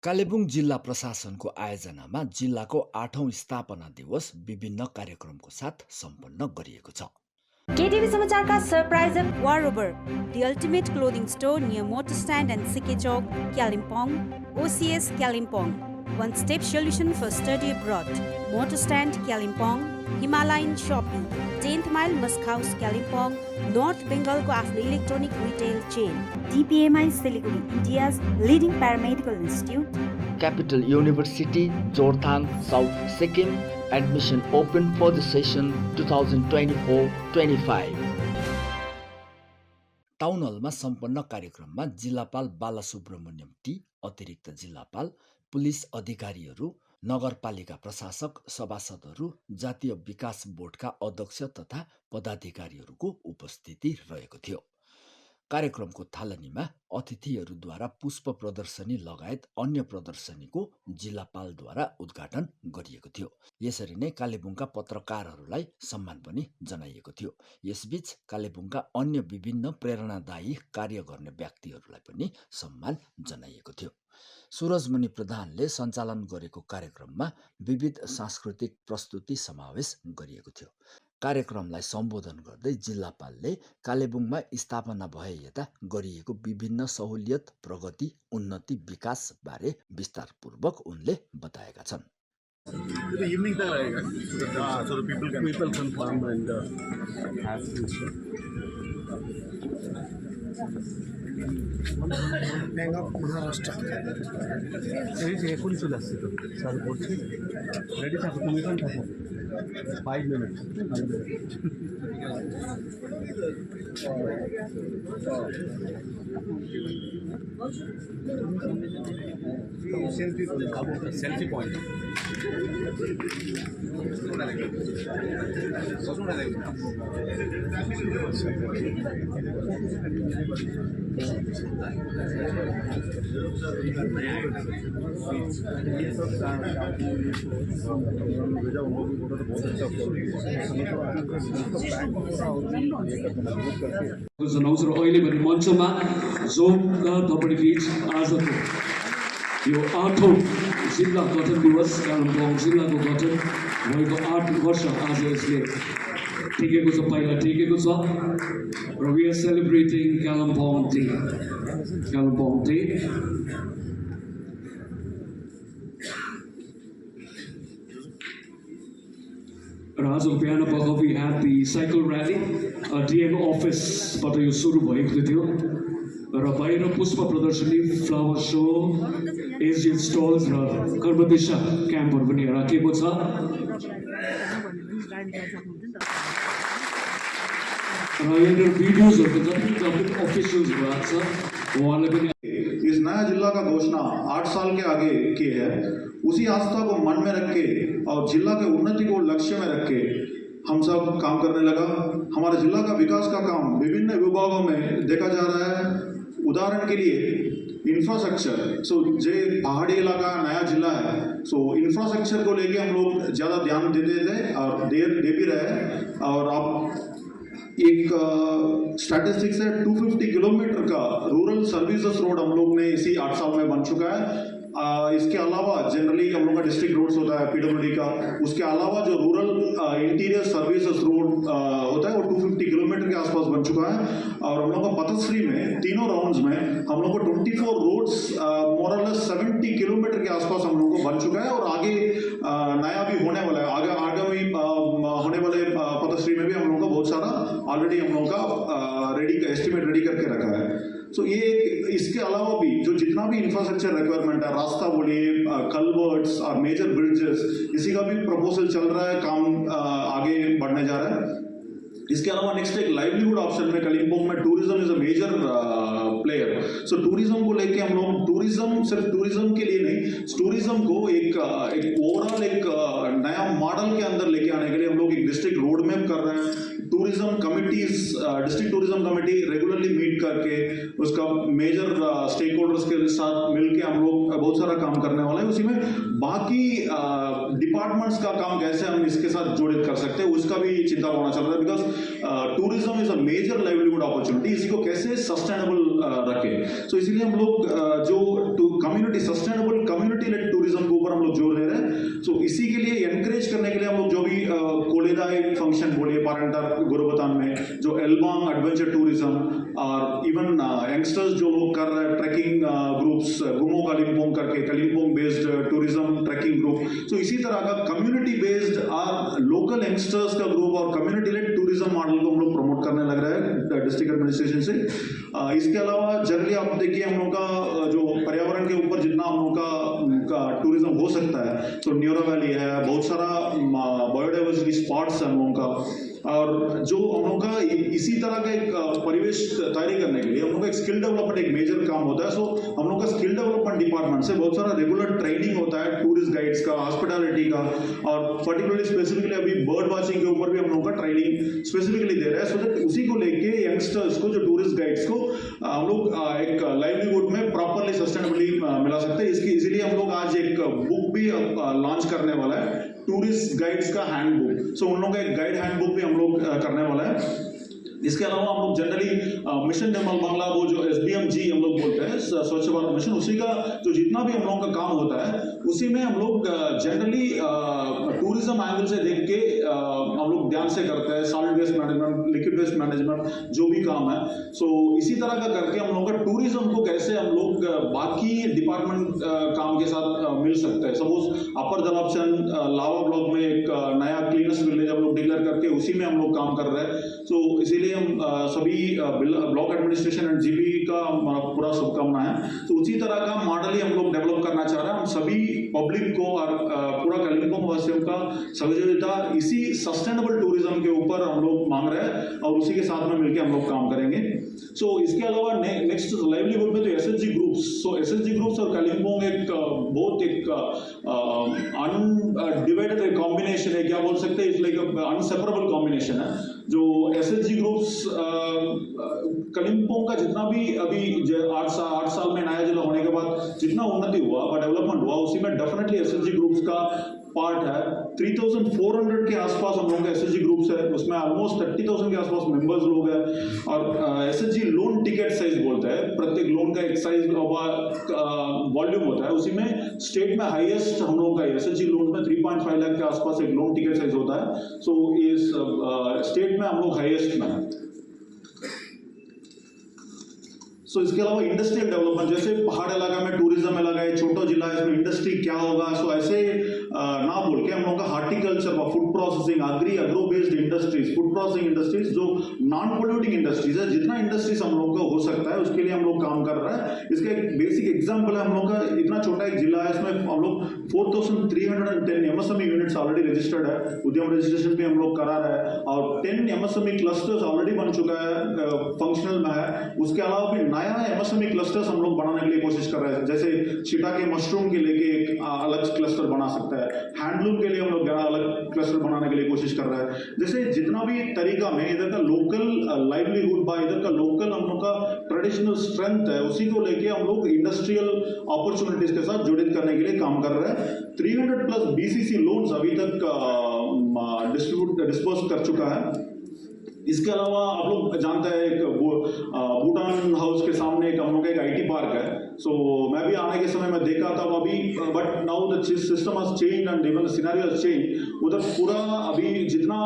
कालेबुङ जिल्ला प्रशासनको आयोजनामा जिल्लाको 8औं स्थापना दिवस विभिन्न कार्यक्रमको साथ सम्पन्न गरिएको छ। केटिभी समाचारका सरप्राइजर wardrobe the ultimate clothing store near motor stand and CK Chowk Kalimpong Oasis Kalimpong one step solution for study abroad motor stand Kalimpong Himalayan shopping 10th mile musk house Kalimpong north बेङ्गलको आफ्नो electronic retail chain DPMI Siliguri India's leading paramedical institute Capital University, Jorthang, South Sikkim. Admission open for the session 2024-25. Town हलमा सम्पन्न कार्यक्रममा जिल्लापाल Balasubrahmanyam T, अतिरिक्त जिल्लापाल, police अधिकारीहरू, नगरपालिका प्रशासक, सभासदहरू, जातीय विकास बोर्डका अध्यक्ष तथा पदाधिकारीहरूको उपस्थिति रहेको थियो। कार्यक्रमको थालनीमा अतिथिहरूद्वारा पुष्प प्रदर्शनी लगायत अन्य प्रदर्शनीको जिल्लापालद्वारा उद्घाटन गरिएको थियो। यसरी नै कालेबुङका पत्रकारहरूलाई सम्मान पनि जनाइएको थियो। यसबीच कालेबुङका अन्य विभिन्न प्रेरणादायी कार्य गर्ने व्यक्तिहरूलाई पनि सम्मान जनाइएको थियो। सुरजमणि प्रधानले सञ्चालन गरेको कार्यक्रममा विविध सांस्कृतिक प्रस्तुति समावेश गरिएको थियो। कार्यक्रमलाई सम्बोधन गर्दै जिल्लापालले कालेबुङमा स्थापना भए यता गरिएको विभिन्न सहुलियत, प्रगति, उन्नति, विकास बारे विस्तारपूर्वक उनले बताएका छन्। इवनिंग तक रहेगा so the people can come and have Bank of Maharashtra এই কোন চলে আসছে তো স্যার বলছি রেডি থাকো তুমি কোন থাকো 5 মিনিট सेल्फी पॉइंट जनाउँछ र अहिले भने मञ्चमा जोमदार तपाईँ गीत आजको यो 8औं जिल्ला गठन दिवस कालिम्पोङ जिल्लाको गठन भएको 8 वर्ष आज यसले टिकेको छ, पहिला टिकेको छ र we are celebrating Kalimpong day र आज बिहान पख we had the cycle rally DM अफिसबाट यो सुरु भएको थियो र बाहिर पुष्प प्रदर्शनी, फ्लावर सो, एजिएल स्टल्स र कर्मदिशा क्याम्पहरू पनि राखिएको छ। र यहाँनिर भिडियोजहरू जति गभर्मेन्ट अफिसियल्सहरू आएको छ उहाँले पनि इस नया जिला का घोषणा 8 साल के आगे की है। उसी आस्था को मन में रख के और जिला के उन्नति को लक्ष्य में रख के हम सब काम करने लगा। हमारे जिला का विकास का काम विभिन्न विभागों में देखा जा रहा है। उदाहरण के लिए इंफ्रास्ट्रक्चर, जे पहाड़ी इलाका नया जिला है, इंफ्रास्ट्रक्चर को लेके हम लोग ज़्यादा ध्यान देते थे और दे भी रहे। और अब एक स्टैटिस्टिक्स है 250 किलोमीटर का रूरल सर्विसेज रोड हम लोग ने इसी 8 साल में बन चुका है। इसके अलावा जनरली हम लोग का डिस्ट्रिक्ट रोड्स होता है PWD का, उसके अलावा जो रूरल इंटीरियर सर्विसेज रोड होता है वो 250 किलोमीटर के आसपास बन चुका है। और हम लोग का पतश्री में तीनों राउंड्स में हम लोग को 24 रोड्स मोरलेस 70 किलोमीटर के आसपास हम लोग को बन चुका है। और आगे नया भी होने वाला है, आगामी होने वाले पतश्री में भी हम लोग का बहुत सारा ऑलरेडी हम लोग का एस्टिमेट रेडी करके रखा है। ये इसके अलावा भी जो जितना भी इंफ्रास्ट्रक्चर रिक्वायरमेंट है, रास्ता बोलिए, कल्वर्ट्स और मेजर ब्रिजेस, इसी का भी प्रपोजल चल रहा है, काम आगे बढ़ने जा रहा है। इसके अलावा नेक्स्ट एक लाइवलीहुड ऑप्शन में कालिम्पोंग में tourism is a major player. Tourism को लेके हम लोग सिर्फ टूरिज्म के लिए नहीं, टूरिज्म को एक ओवरऑल एक नया मॉडल के अंदर लेके आने के लिए हम लोग एक डिस्ट्रिक्ट रोड मैप कर रहे हैं। Tourism committees, district tourism committee regularly meet करके उसका मेजर स्टेक होल्डर्स के साथ मिलके हम लोग बहुत सारा काम करने वाले हैं। उसी में बाकी डिपार्टमेंट्स का काम कैसे हम इसके साथ जोड़ित कर सकते हैं उसका भी चिंता होना चल रहा है, because tourism is a major livelihood opportunity. इसी को कैसे सस्टेनेबल रखें, सो इसीलिए हम लोग जो community sustainable community led tourism के ऊपर हम लोग जोर दे रहे हैं। सो इसी के लिए एनकरेज करने के लिए हम लोग जो भी कोलेदा एक फंक्शन बोलिए पारंटर गुरुबतान में, जो एल्बांग एडवेंचर टूरिज्म और इवन यंगस्टर्स जो लोग कर रहे हैं ट्रैकिंग ग्रुप्स, गुमो कालिम्पोंग करके Kalimpong based tourism trekking group, so इसी तरह का कम्युनिटी बेस्ड और लोकल यंगस्टर्स का ग्रुप और कम्युनिटी लेड टूरिज्म मॉडल को हम लोग प्रमोट करने लग रहे हैं डिस्ट्रिक्ट एडमिनिस्ट्रेशन से। इसके अलावा जनरली आप देखिए हम लोग का जो पर्यावरण के ऊपर जितना हम लोग का टूरिज्म हो सकता है, तो न्यूरा वैली है, बहुत सारा बायोडाइवर्सिटी स्पॉट्स है हम लोगों का, और जो हम लोग का इसी तरह का एक परिवेश तैयारी करने के लिए हम लोग का एक स्किल डेवलपमेंट एक मेजर काम होता है। सो हम लोग का स्किल डेवलपमेंट डिपार्टमेंट से बहुत सारा रेगुलर ट्रेनिंग होता है टूरिस्ट गाइड्स का, हॉस्पिटैलिटी का, और पर्टिकुलरली स्पेसिफिकली अभी बर्ड वॉचिंग के ऊपर भी हम लोग का ट्रेनिंग स्पेसिफिकली दे रहे हैं, सो दैट उसी को लेके यंगस्टर्स को, जो टूरिस्ट गाइड्स को हम लोग एक लाइवलीहुड में प्रॉपरली सस्टेनेबली मिला सकते हैं। इसीलिए हम लोग आज एक बुक भी लॉन्च करने वाला है, टूरिस्ट गाइड्स का हैंडबुक। सो उन लोगों का एक गाइड हैंडबुक भी हम लोग करने वाला है। इसके अलावा हम लोग जनरली मिशन निर्मल बांग्ला, वो जो SBMG हम लोग बोलते हैं, स्वच्छ भारत मिशन, उसी का जो जितना भी हम लोगों का काम होता है उसी में हम लोग जनरली टूरिज्म एंगल से देख के हम लोग ध्यान से करते हैं, solid waste management, liquid waste management, जो भी काम है। सो इसी तरह का करके हम लोग का टूरिज्म को कैसे हम लोग बाकी डिपार्टमेंट काम के साथ मिल सकते हैं। सपोज अपर दलापचंद लावा ब्लॉक में एक नया क्लीनेस्ट विलेज हम लोग डिक्लेयर करके उसी में हम लोग काम कर रहे हैं। सो इसीलिए हम सभी ब्लॉक एडमिनिस्ट्रेशन एंड GP का हमारा पूरा शुभकामना है। तो उसी तरह का मॉडल ही हम लोग डेवलप करना चाह रहे हैं। हम सभी पब्लिक को और पूरा कालिम्पोंग वासियों का सहयोगिता इसी सस्टेनेबल टूरिज्म के ऊपर हम लोग मांग रहे हैं और उसी के साथ में मिलकर हम लोग काम करेंगे। सो इसके अलावा नेक्स्ट लाइवलीहुड में तो SHG ग्रुप्स, सो SHG ग्रुप्स और कालिम्पोंग एक बहुत एक अनडिवाइडेड कॉम्बिनेशन है, क्या बोल सकते हैं, इट्स लाइक अनसेपरेबल कॉम्बिनेशन है। जो SHG ग्रुप्स कलिम्पोंग का जितना भी अभी 8 साल में नया जिला होने के बाद जितना उन्नति हुआ और डेवलपमेंट हुआ, उसी में डेफिनेटली SHG ग्रुप्स का पार्ट है। 3400 के आसपास हम लोगों का SHG ग्रुप्स है, उसमें ऑलमोस्ट 30,000 के आसपास मेंबर्स लोग हैं। और SHG लोन टिकट साइज बोलते हैं, प्रत्येक लोन का एक साइज वॉल्यूम होता है, उसी में स्टेट में हाईएस्ट हम लोगों का SHG लोन में 3.5 लाख के आसपास एक लोन टिकट साइज होता है। सो इस स्टेट में हम लोग हाईएस्ट में है। सो इसके अलावा इंडस्ट्रियल डेवलपमेंट, जैसे पहाड़ इलाका में टूरिज्म इलाका है, छोटा जिला है, इसमें इंडस्ट्री क्या होगा, सो ऐसे ना बोल के हम लोग का horticulture, food processing, agro based industries, food processing industries, जो नॉन पोल्यूटिंग इंडस्ट्रीज है, जितना इंडस्ट्रीज हम लोग का हो सकता है उसके लिए हम लोग काम कर रहे हैं। इसका एक बेसिक एग्जाम्पल है, हम लोग का इतना छोटा एक जिला है, इसमें हम लोग 4310 MSME यूनिट्स ऑलरेडी रजिस्टर्ड है, उद्यम रजिस्ट्रेशन भी हम लोग करा रहे हैं, और 10 MSME क्लस्टर्स ऑलरेडी बन चुका है, फंक्शनल में है। उसके अलावा भी नया MSME क्लस्टर्स हम लोग बनाने के लिए कोशिश कर रहे हैं, जैसे शिटाके मशरूम के लेके एक अलग क्लस्टर बना सकता है, हैंडलूम के लिए हम लोग अलग क्लस्टर बनाने के लिए कोशिश कर रहे हैं। जैसे जितना भी तरीका में इधर का लोकल लाइवलीहुड बा, इधर का लोकल हम लोग का ट्रेडिशनल स्ट्रेंथ है, उसी को लेके हम लोग इंडस्ट्रियल अपॉर्चुनिटीज के साथ जुड़ित करने के लिए काम कर रहे हैं। 300+ BCC लोन्स अभी तक डिस्पर्स कर चुका है। इसके अलावा आप लोग जानते हैं एक भूटान हाउस के सामने एक हम लोग का एक IT पार्क है। सो मैं भी आने के समय में देखा था अभी, but now the system has change and even the scenario has change. उधर पूरा अभी जितना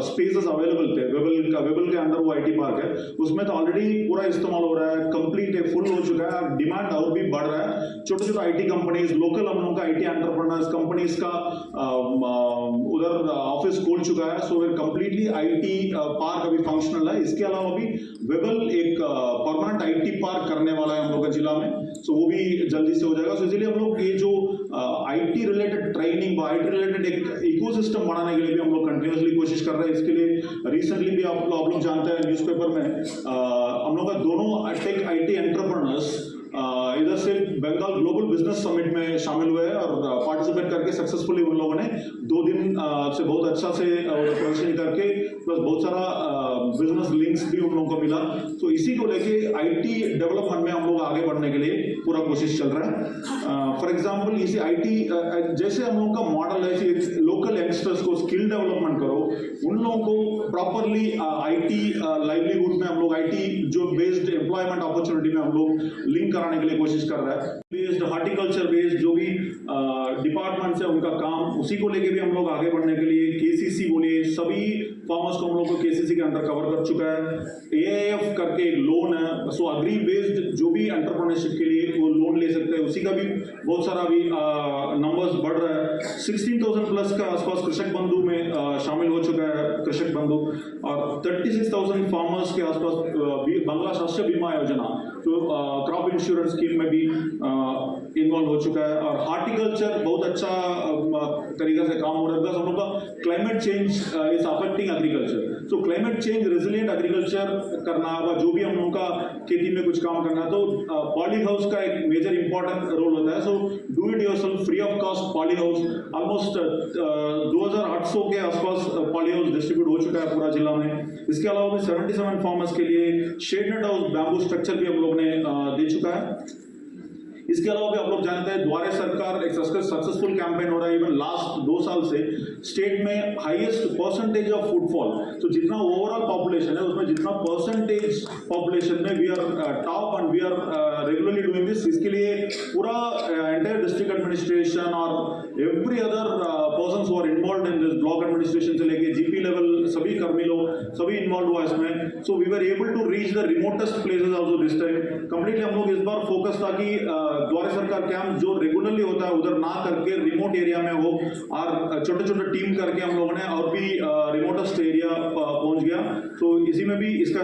स्पेसेस अवेलेबल थे वेबल के अंदर वो IT पार्क है, उसमें तो ऑलरेडी पूरा इस्तेमाल हो रहा है, कंप्लीट है, फुल हो चुका है, डिमांड और भी बढ़ रहा है। छोटे छोटे IT कंपनीज, लोकल हम लोग का IT एंटरप्रेन्योर्स कंपनीज का उधर ऑफिस खोल चुका है। सो कंप्लीटली IT पार्क अभी फंक्शनल है। इसके अलावा भी वेबल एक परमानेंट IT पार्क करने वाला है हम लोग का जिला में, सो वो भी जल्दी से हो जाएगा। सो इसलिए हम लोग ये जो IT related training, IT related एक इकोसिस्टम बनाने के लिए भी हम लोग कंटिन्यूसली कोशिश कर रहे हैं। इसके लिए रिसेंटली भी आप लोग जानते हैं न्यूज़पेपर में हम लोग का दोनों टेक IT एंटरप्रेन्योर्स इधर से बंगाल ग्लोबल बिजनेस समिट में शामिल हुए और पार्टिसिपेट करके सक्सेसफुली उन लोगों ने 2 दिन से बहुत अच्छा से प्रदर्शन करके प्लस बहुत सारा बिजनेस लिंक्स भी उन लोगों को मिला। तो इसी को लेके आईटी डेवलपमेंट में हम लोग आगे बढ़ने के लिए पूरा कोशिश चल रहा है। फॉर एग्जांपल इसी आईटी जैसे हम लोगों का मॉडल है लोकल यंगस्टर्स को स्किल डेवलपमेंट करो, उन लोगों को प्रॉपरली आईटी लाइवलीहुड में हम लोग आईटी जो बेस्ड एम्प्लॉयमेंट अपॉर्चुनिटी में हम लोग लिंक कराने के लिए कोशिश कर रहा है। बेस्ड हार्टिकल्चर बेस्ड जो भी डिपार्टमेंट्स है उनका काम, उसी को लेके भी हम लोग आगे बढ़ने के लिए केसीसी बोलिए सभी फार्मर्स को हम लोग को केसीसी के अंडर कवर कर चुका है। एआईएफ करके एक लोन है, सो अग्री बेस्ड जो भी एंटरप्रेन्योरशिप के लिए वो लोन ले सकते हैं, उसी का भी बहुत सारा अभी नंबर्स बढ़ रहा है। 16,000 प्लस का आसपास कृषक बंधु में शामिल हो चुका है कृषक बंधु, और 36,000 फार्मर्स के आसपास बांग्ला शस्य बीमा योजना जो क्रॉप इंश्योरेंस स्कीम में भी इन्वॉल्व हो चुका है। और हार्टिकल्चर बहुत अच्छा तरीके से काम हो रहा है, बिकॉज हम लोग का climate change is affecting agriculture. So climate change resilient agriculture करना व जो भी हम लोगों का खेती में कुछ काम करना, तो पॉली हाउस का एक मेजर इंपॉर्टेंट रोल होता है। So do it yourself free of cost poly house, almost 2800 के आसपास पॉली हाउस डिस्ट्रीब्यूट हो चुका है पूरा जिला में। इसके अलावा भी 77 फार्मर्स के लिए shade net house bamboo structure भी हम लोग ने दे चुका है। इसके अलावा भी आप लोग जानते हैं द्वारे सरकार एक सक्सेसफुल कैंपेन हो रहा है। इवन लास्ट 2 साल से स्टेट में हाईएस्ट परसेंटेज ऑफ फुटफॉल, तो जितना ओवरऑल पॉपुलेशन है उसमें जितना परसेंटेज पॉपुलेशन में we are top and we are regularly doing this. इसके लिए पूरा एंटायर डिस्ट्रिक्ट एडमिनिस्ट्रेशन और every other persons who are involve in this, block administration से लेके जीपी लेवल सभी कर्मी लोग सभी इन्वॉल्व हुआ इसमें। So we were able to reach the remotest places also this time. Completely हम लोग इस बार फोकस था कि द्वारे सरकार कैंप जो रेगुलरली होता है उधर ना करके रिमोट एरिया में हो, और छोटे छोटे टीम करके हम लोगों ने और भी रिमोटेस्ट एरिया पहुंच गया। तो इसी में भी इसका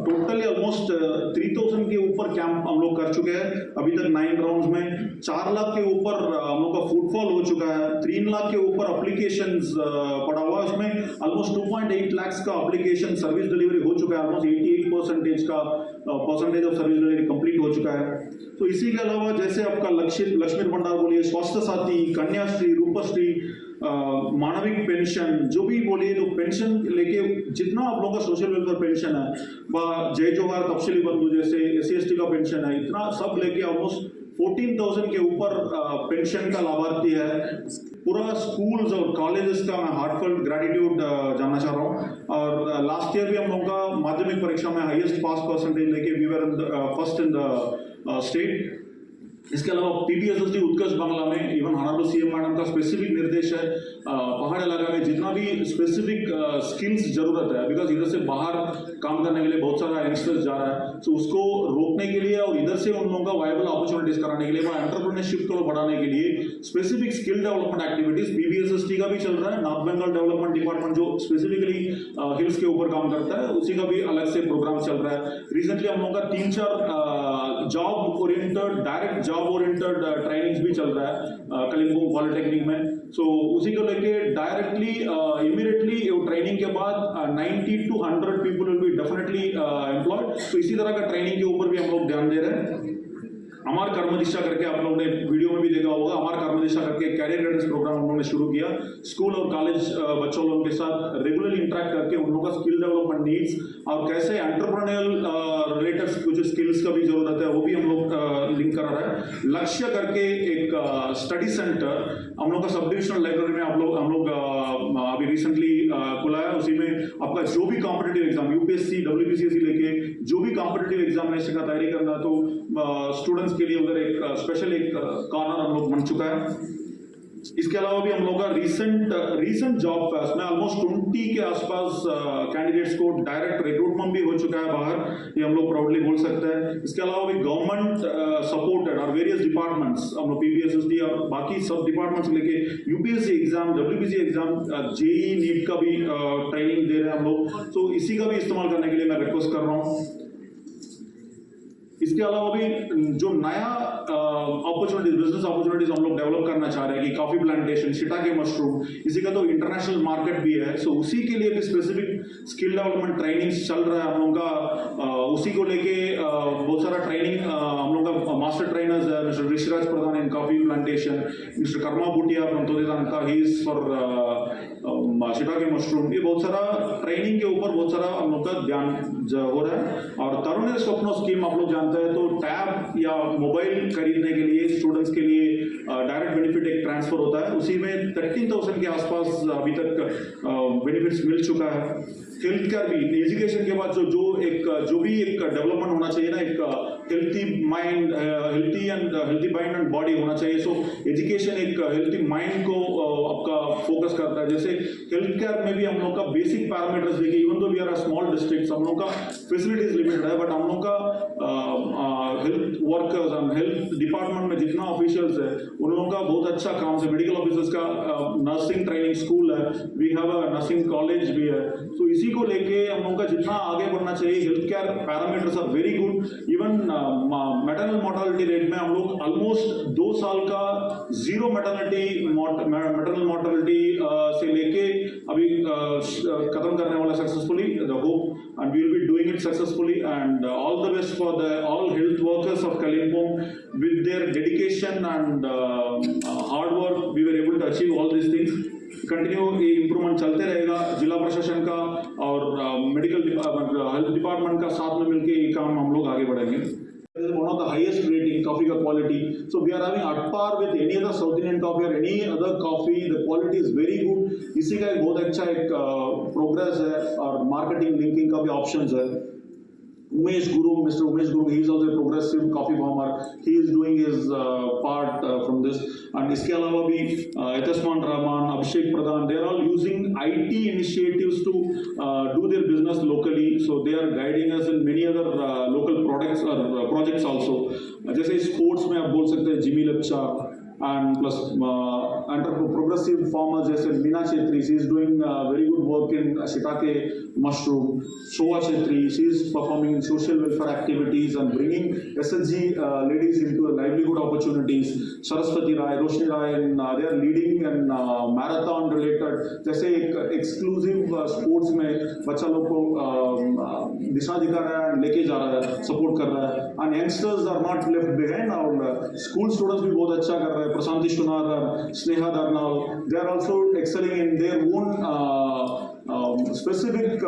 टोटली ऑलमोस्ट 3000 के ऊपर कैंप हम लोग कर चुके हैं अभी तक 9 राउंड्स में। 4 लाख के ऊपर हम लोग का फुटफॉल हो चुका है, 3 लाख के ऊपर एप्लीकेशंस पड़ा हुआ है। उसमें ऑलमोस्ट 2.8 लाख का एप्लीकेशन सर्विस डिलीवरी हो चुका है, ऑलमोस्ट 88% का percentage of service delivery complete हो चुका है। तो इसी के अलावा जैसे आपका लक्ष्मी भंडार बोलिए, स्वास्थ्य साथी, कन्याश्री, रूपश्री, मानविक पेंशन जो भी बोलिए, तो पेंशन लेके जितना आप लोगों का सोशल वेलफेयर पेंशन है, जय जोहार तपशीली बंधु जैसे SC/ST का पेंशन है, इतना सब लेके ऑलमोस्ट 14,000 के ऊपर पेंशन का लाभार्थी है। पूरा स्कूल्स और कॉलेजेस का मैं हार्टफुल ग्रेटिट्यूड जानना चाह रहा हूँ। और लास्ट ईयर भी हम लोगों का माध्यमिक परीक्षा में हाईएस्ट पास परसेंटेज लेके we were first in the state. इसके अलावा PBSSD उत्कर्ष बांग्ला में इवन ऑनरेबल CM मैडम का स्पेसिफिक निर्देश है पहाड़ इलाका में जितना भी स्पेसिफिक स्किल्स जरूरत है, बिकॉज इधर से बाहर काम करने के लिए बहुत सारा यंगस्टर्स जा रहा है, तो उसको रोकने के लिए और इधर से उन लोगों का वायबल अपॉर्चुनिटीज कराने के लिए, एंटरप्रेन्योरशिप को बढ़ाने के लिए specific skill development activities PBSSD का भी चल रहा है। नॉर्थ बंगाल डेवलपमेंट डिपार्टमेंट जो स्पेसिफिकली हिल्स के ऊपर काम करता है, उसी का भी अलग से प्रोग्राम चल रहा है। रिसेंटली हम लोगों का 3-4 job oriented direct job oriented trainings भी चल रहा है कलिम्पोंग पॉलिटेक्निक में। सो उसी को लेके डायरेक्टली इमीडिएटली ट्रेनिंग के बाद 90 to 100 people will be definitely employed. तो इसी तरह का ट्रेनिंग के ऊपर भी हम लोग ध्यान दे रहे हैं। अमर कर्म दिशा करके आप लोगों ने वीडियो में भी देखा होगा, अमर कर्म दिशा करके कैरियर गाइडेंस प्रोग्राम हम लोगों ने शुरू किया। स्कूल और कॉलेज बच्चों लोगों के साथ रेगुलरली इंटरेक्ट करके उन लोगों का स्किल डेवलपमेंट नीड्स और कैसे एंटरप्रेन्योरियल रिलेटेड कुछ स्किल्स का भी जरूरत है वो भी हम लोग लिंक करा रहा है। लक्ष्य करके एक स्टडी सेंटर हम लोग का सब डिविजनल लाइब्रेरी में हम लोग अभी रिसेंटली खुला है। उसी में आपका जो भी कॉम्पिटिटिव एग्जाम UPSC WPCSC लेके जो भी कॉम्पिटिटिव एग्जामिनेशन का तैयारी करना, तो स्टूडेंट्स के लिए उधर एक स्पेशल एक कॉर्नर हम लोग बन चुका है। इसके अलावा भी हम लोग का रीसेंट जॉब फेयर में ऑलमोस्ट 20 के आसपास कैंडिडेट्स को डायरेक्ट रिक्रूटमेंट भी हो चुका है बाहर, ये हम लोग प्राउडली बोल सकते हैं। इसके अलावा भी गवर्नमेंट सपोर्टेड और वेरियस डिपार्टमेंट्स हम लोग PBSSD और बाकी सब डिपार्टमेंट्स लेके UPSC exam, WPC exam, JEE NEET का भी ट्रेनिंग दे रहे हैं हम लोग। तो इसी का भी इस्तेमाल करने के लिए मैं रिक्वेस्ट कर रहा हूँ। इसके अलावा भी जो नया अपॉर्चुनिटीज, बिजनेस अपॉर्चुनिटीज हम लोग डेवलप करना चाह रहे हैं कि कॉफी प्लांटेशन, शिटाके मशरूम, इसी का तो इंटरनेशनल मार्केट भी है। सो उसी के लिए भी स्पेसिफिक स्किल डेवलपमेंट ट्रेनिंग्स चल रहा है हम लोग का। उसी को लेके बहुत सारा ट्रेनिंग हम लोग का मास्टर ट्रेनर्स है, mister Rishiraj Pradhan in coffee plantation, mister Karma Bhutia from तोदेदानका, he is for shiitake mushroom. ये बहुत सारा ट्रेनिंग के ऊपर बहुत सारा हम लोग का ध्यान हो रहा है। और तरुण स्वप्नो स्कीम आप लोग जानते हैं, तो टैब या मोबाइल खरीदने के लिए स्टूडेंट्स के लिए डायरेक्ट बेनिफिट एक ट्रांसफर होता है, उसी में 13,000 के आसपास अभी तक बेनिफिट्स मिल चुका है। हेल्थ केयर भी, एजुकेशन के बाद जो भी एक डेवलपमेंट होना चाहिए ना, एक healthy mind, healthy mind and body होना चाहिए। सो एजुकेशन एक हेल्थी माइंड को आपका फोकस करता है। जैसे हेल्थ केयर में भी हम लोग का बेसिक पैरामीटर्स देखिए, even though we are a small district, हम लोग का फैसिलिटीज लिमिटेड है, बट हम लोग का health workers and health department में जितना ऑफिशियल्स है उन लोगों का बहुत अच्छा काम है। मेडिकल ऑफिसर्स का नर्सिंग ट्रेनिंग स्कूल है, we have a nursing college भी है। तो इसी को लेके हम लोगों का जितना आगे बढ़ना चाहिए, health care parameters are very good. Even maternal mortality rate में हम लोग ऑलमोस्ट 2 साल का जीरो मैटरनल मोर्टालिटी से लेके अभी खत्म करने वाला successfully, the hope and we will be doing it successfully. And all the best for the all health workers of Kalimpong with their dedication and hard work we were able to achieve all these things. Continue ये improvement चलते रहेगा। जिला प्रशासन का और medical health department का साथ में मिलकर ये काम हम लोग आगे बढ़ेंगे। One of the highest rating coffee का quality, so we are having at par with any other South Indian coffee or any other coffee. The quality is very good. इसी का एक बहुत अच्छा एक प्रोग्रेस है और मार्केटिंग लिंकिंग का भी ऑप्शंस है। Umesh Guru, Mr. Umesh Guru, he is also a progressive coffee farmer. He is doing his part from this. And इसके अलावा भी Etasman Rahman, Abhishek Pradhan, they are all using IT initiatives to do their business locally. So they are guiding us in many other local products or projects also. जैसे sports में आप बोल सकते हैं Jimmy लच्चा, and plus progressive farmers जैसे Meena Chhetri, she is doing very good work in shiitake mushroom. Shobha Chhetri, she is performing social welfare activities and bringing SHG ladies into livelihood opportunities. Saraswati Rai, Roshni Rai, and they are leading and marathon related जैसे एक exclusive sports में बच्चा लोग को दिशा दिखा रहा है, लेके जा रहा है, सपोर्ट कर रहा है। And youngsters are not left behind, और स्कूल स्टूडेंट्स भी बहुत अच्छा कर रहे हैं। प्रशांति सुनार, Sneha दरनाल, they are also excelling in their own specific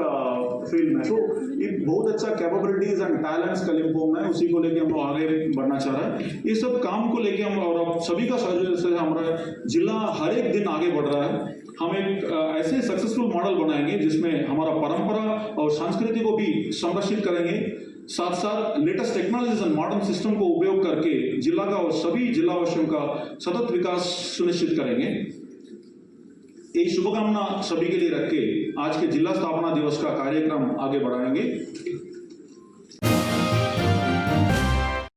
field में। तो ये बहुत अच्छा कैपेबिलिटीज एंड टैलेंट्स Kalimpong में, उसी को लेके हम लोग आगे बढ़ना चाह रहे हैं। ये सब काम को लेके हम और सभी का सहयोग से हमारा जिला हर एक दिन आगे बढ़ रहा है। हम एक ऐसे सक्सेसफुल मॉडल बनाएंगे जिसमें हमारा परंपरा और संस्कृति को भी संरक्षित करेंगे, साथ साथ latest technologies and modern system को उपयोग करके जिला का और सभी जिलावासियों का सतत विकास सुनिश्चित करेंगे। यही शुभकामना सभी के लिए रख के आज के जिला स्थापना दिवस का कार्यक्रम आगे बढ़ाएंगे।